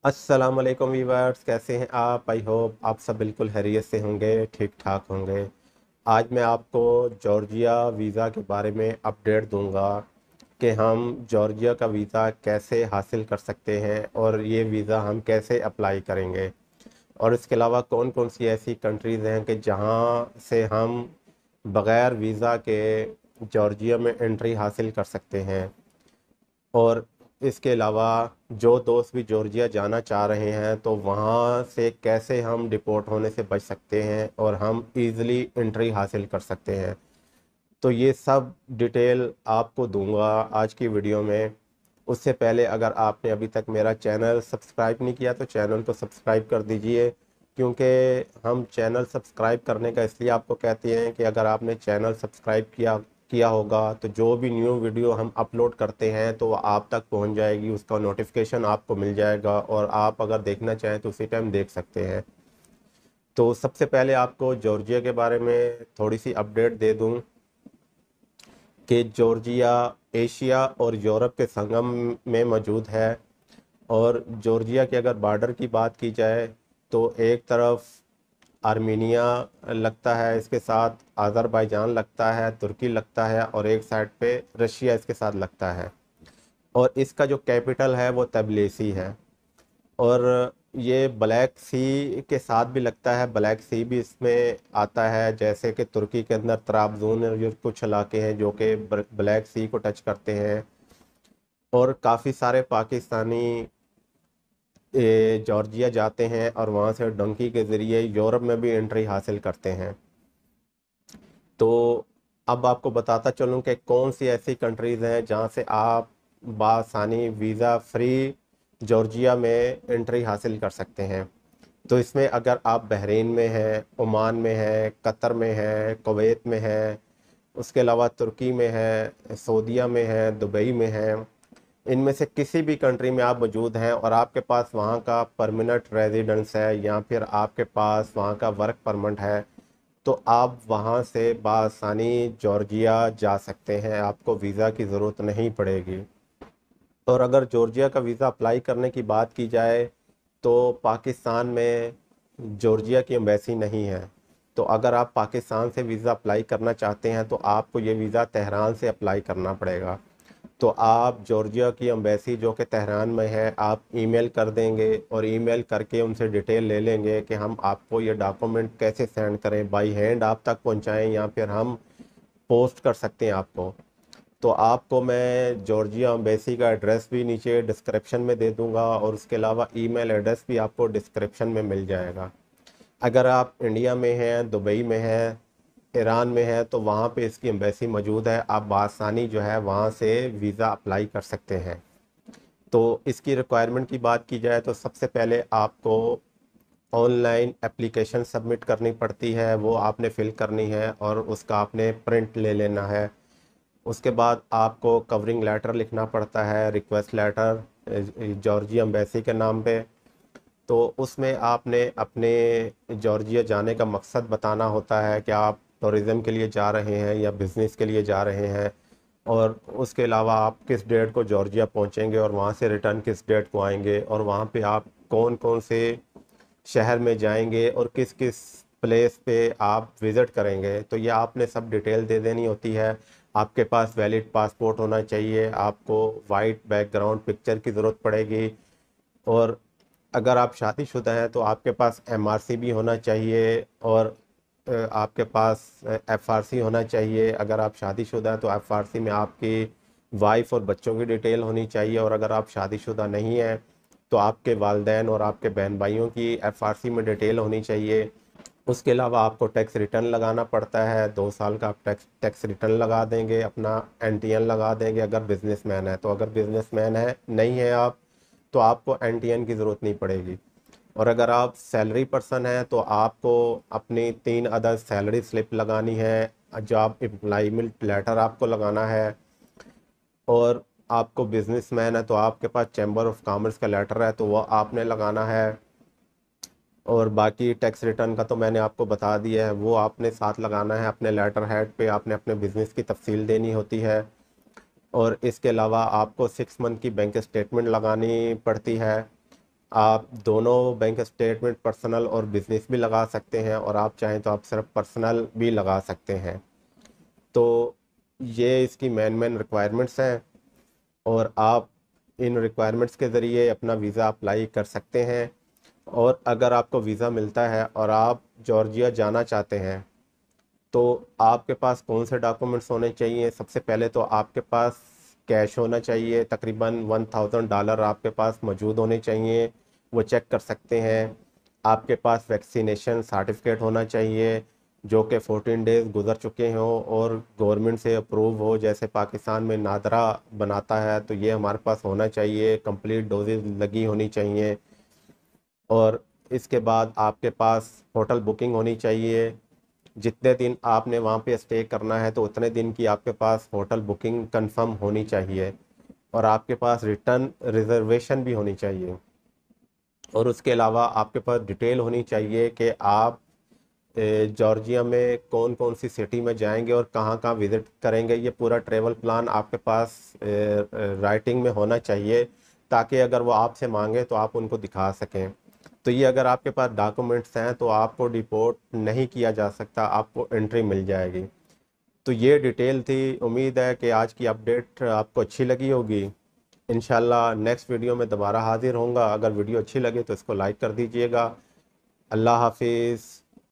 अस्सलाम वालेकुम वीवर्स, कैसे हैं आप? आई होप आप सब बिल्कुल खैरियत से होंगे, ठीक ठाक होंगे। आज मैं आपको जॉर्जिया वीज़ा के बारे में अपडेट दूंगा कि हम जॉर्जिया का वीज़ा कैसे हासिल कर सकते हैं और ये वीज़ा हम कैसे अप्लाई करेंगे। और इसके अलावा कौन कौन सी ऐसी कंट्रीज़ हैं कि जहां से हम बग़ैर वीज़ा के जॉर्जिया में एंट्री हासिल कर सकते हैं। और इसके अलावा जो दोस्त भी जॉर्जिया जाना चाह रहे हैं तो वहाँ से कैसे हम डिपोर्ट होने से बच सकते हैं और हम इजीली एंट्री हासिल कर सकते हैं। तो ये सब डिटेल आपको दूंगा आज की वीडियो में। उससे पहले अगर आपने अभी तक मेरा चैनल सब्सक्राइब नहीं किया तो चैनल को सब्सक्राइब कर दीजिए, क्योंकि हम चैनल सब्सक्राइब करने का इसलिए आपको कहते हैं कि अगर आपने चैनल सब्सक्राइब किया किया होगा तो जो भी न्यू वीडियो हम अपलोड करते हैं तो वो आप तक पहुंच जाएगी, उसका नोटिफिकेशन आपको मिल जाएगा और आप अगर देखना चाहें तो उसी टाइम देख सकते हैं। तो सबसे पहले आपको जॉर्जिया के बारे में थोड़ी सी अपडेट दे दूं कि जॉर्जिया एशिया और यूरोप के संगम में मौजूद है। और जॉर्जिया के अगर बॉर्डर की बात की जाए तो एक तरफ आर्मीनिया लगता है, इसके साथ अज़रबैजान लगता है, तुर्की लगता है और एक साइड पे रशिया इसके साथ लगता है। और इसका जो कैपिटल है वो तबिलिसी है। और ये ब्लैक सी के साथ भी लगता है, ब्लैक सी भी इसमें आता है, जैसे कि तुर्की के अंदर त्राबजून और ये कुछ इलाके हैं जो कि ब्लैक सी को टच करते हैं। और काफ़ी सारे पाकिस्तानी जॉर्जिया जाते हैं और वहाँ से डंकी के ज़रिए यूरोप में भी एंट्री हासिल करते हैं। तो अब आपको बताता चलूँ कि कौन सी ऐसी कंट्रीज़ हैं जहाँ से आप बासानी वीज़ा फ्री जॉर्जिया में एंट्री हासिल कर सकते हैं। तो इसमें अगर आप बहरीन में हैं, ओमान में हैं, कतर में हैं, कुवैत में हैं, उसके अलावा तुर्की में है, सऊदीया में है, दुबई में है, इनमें से किसी भी कंट्री में आप मौजूद हैं और आपके पास वहाँ का परमानेंट रेजिडेंस है या फिर आपके पास वहाँ का वर्क परमिट है तो आप वहाँ से बआसानी जॉर्जिया जा सकते हैं, आपको वीज़ा की ज़रूरत नहीं पड़ेगी। और अगर जॉर्जिया का वीज़ा अप्लाई करने की बात की जाए तो पाकिस्तान में जॉर्जिया की एम्बेसी नहीं है। तो अगर आप पाकिस्तान से वीज़ा अप्लाई करना चाहते हैं तो आपको ये वीज़ा तेहरान से अप्लाई करना पड़ेगा। तो आप जॉर्जिया की एम्बेसी जो कि तेहरान में है आप ईमेल कर देंगे और ईमेल करके उनसे डिटेल ले लेंगे कि हम आपको ये डॉक्यूमेंट कैसे सेंड करें, बाई हैंड आप तक पहुंचाएं या फिर हम पोस्ट कर सकते हैं आपको। तो आपको मैं जॉर्जिया एम्बेसी का एड्रेस भी नीचे डिस्क्रिप्शन में दे दूंगा और उसके अलावा ईमेल एड्रेस भी आपको डिस्क्रिप्शन में मिल जाएगा। अगर आप इंडिया में हैं, दुबई में हैं, ईरान में है तो वहाँ पे इसकी एम्बेसी मौजूद है, आप बआसानी जो है वहाँ से वीज़ा अप्लाई कर सकते हैं। तो इसकी रिक्वायरमेंट की बात की जाए तो सबसे पहले आपको ऑनलाइन एप्लीकेशन सबमिट करनी पड़ती है, वो आपने फिल करनी है और उसका आपने प्रिंट ले लेना है। उसके बाद आपको कवरिंग लेटर लिखना पड़ता है, रिक्वेस्ट लेटर जॉर्जिया एम्बेसी के नाम पे। तो उसमें आपने अपने जॉर्जिया जाने का मकसद बताना होता है कि आप टूरिज़म के लिए जा रहे हैं या बिज़नेस के लिए जा रहे हैं, और उसके अलावा आप किस डेट को जॉर्जिया पहुंचेंगे और वहां से रिटर्न किस डेट को आएंगे और वहां पे आप कौन कौन से शहर में जाएंगे और किस किस प्लेस पे आप विज़िट करेंगे। तो ये आपने सब डिटेल दे देनी होती है। आपके पास वैलिड पासपोर्ट होना चाहिए, आपको वाइट बैकग्राउंड पिक्चर की ज़रूरत पड़ेगी। और अगर आप शादीशुदा हैं तो आपके पास एमआरसी भी होना चाहिए और आपके पास एफआरसी होना चाहिए। अगर आप शादीशुदा हैं तो एफआरसी में आपकी वाइफ और बच्चों की डिटेल होनी चाहिए, और अगर आप शादीशुदा नहीं हैं तो आपके वालदैन और आपके बहन भाइयों की एफआरसी में डिटेल होनी चाहिए। उसके अलावा आपको टैक्स रिटर्न लगाना पड़ता है, 2 साल का आप टैक्स रिटर्न लगा देंगे, अपना एनटीएन लगा देंगे अगर बिजनेसमैन है। तो अगर बिजनेसमैन है नहीं है आप तो आपको एनटीएन की ज़रूरत नहीं पड़ेगी। और अगर आप सैलरी पर्सन हैं तो आपको अपनी 3 अदद सैलरी स्लिप लगानी है, जॉब एम्प्लॉयमेंट लेटर आपको लगाना है। और आपको बिजनेसमैन है तो आपके पास चैम्बर ऑफ कॉमर्स का लेटर है तो वो आपने लगाना है। और बाकी टैक्स रिटर्न का तो मैंने आपको बता दिया है, वो आपने साथ लगाना है। अपने लेटर हेड पे आपने अपने बिजनेस की तफसील देनी होती है। और इसके अलावा आपको 6 मंथ की बैंक स्टेटमेंट लगानी पड़ती है। आप दोनों बैंक स्टेटमेंट पर्सनल और बिजनेस भी लगा सकते हैं, और आप चाहें तो आप सिर्फ पर्सनल भी लगा सकते हैं। तो ये इसकी मेन रिक्वायरमेंट्स हैं, और आप इन रिक्वायरमेंट्स के ज़रिए अपना वीज़ा अप्लाई कर सकते हैं। और अगर आपको वीज़ा मिलता है और आप जॉर्जिया जाना चाहते हैं, तो आपके पास कौन से डॉक्यूमेंट्स होने चाहिए? सबसे पहले तो आपके पास कैश होना चाहिए, तकरीबन $1000 आपके पास मौजूद होने चाहिए, वो चेक कर सकते हैं। आपके पास वैक्सीनेशन सर्टिफिकेट होना चाहिए जो कि 14 डेज़ गुजर चुके हों और गवर्नमेंट से अप्रूव हो, जैसे पाकिस्तान में नादरा बनाता है, तो ये हमारे पास होना चाहिए, कंप्लीट डोजेज लगी होनी चाहिए। और इसके बाद आपके पास होटल बुकिंग होनी चाहिए। जितने दिन आपने वहाँ पे स्टे करना है तो उतने दिन की आपके पास होटल बुकिंग कंफर्म होनी चाहिए, और आपके पास रिटर्न रिजर्वेशन भी होनी चाहिए। और उसके अलावा आपके पास डिटेल होनी चाहिए कि आप जॉर्जिया में कौन कौन सी सिटी में जाएंगे और कहाँ कहाँ विज़िट करेंगे। ये पूरा ट्रैवल प्लान आपके पास राइटिंग में होना चाहिए, ताकि अगर वो आपसे मांगे तो आप उनको दिखा सकें। तो ये अगर आपके पास डॉक्यूमेंट्स हैं तो आपको डिपोर्ट नहीं किया जा सकता, आपको एंट्री मिल जाएगी। तो ये डिटेल थी। उम्मीद है कि आज की अपडेट आपको अच्छी लगी होगी। इंशाल्लाह नेक्स्ट वीडियो में दोबारा हाजिर होऊंगा। अगर वीडियो अच्छी लगे तो इसको लाइक कर दीजिएगा। अल्लाह हाफिज़।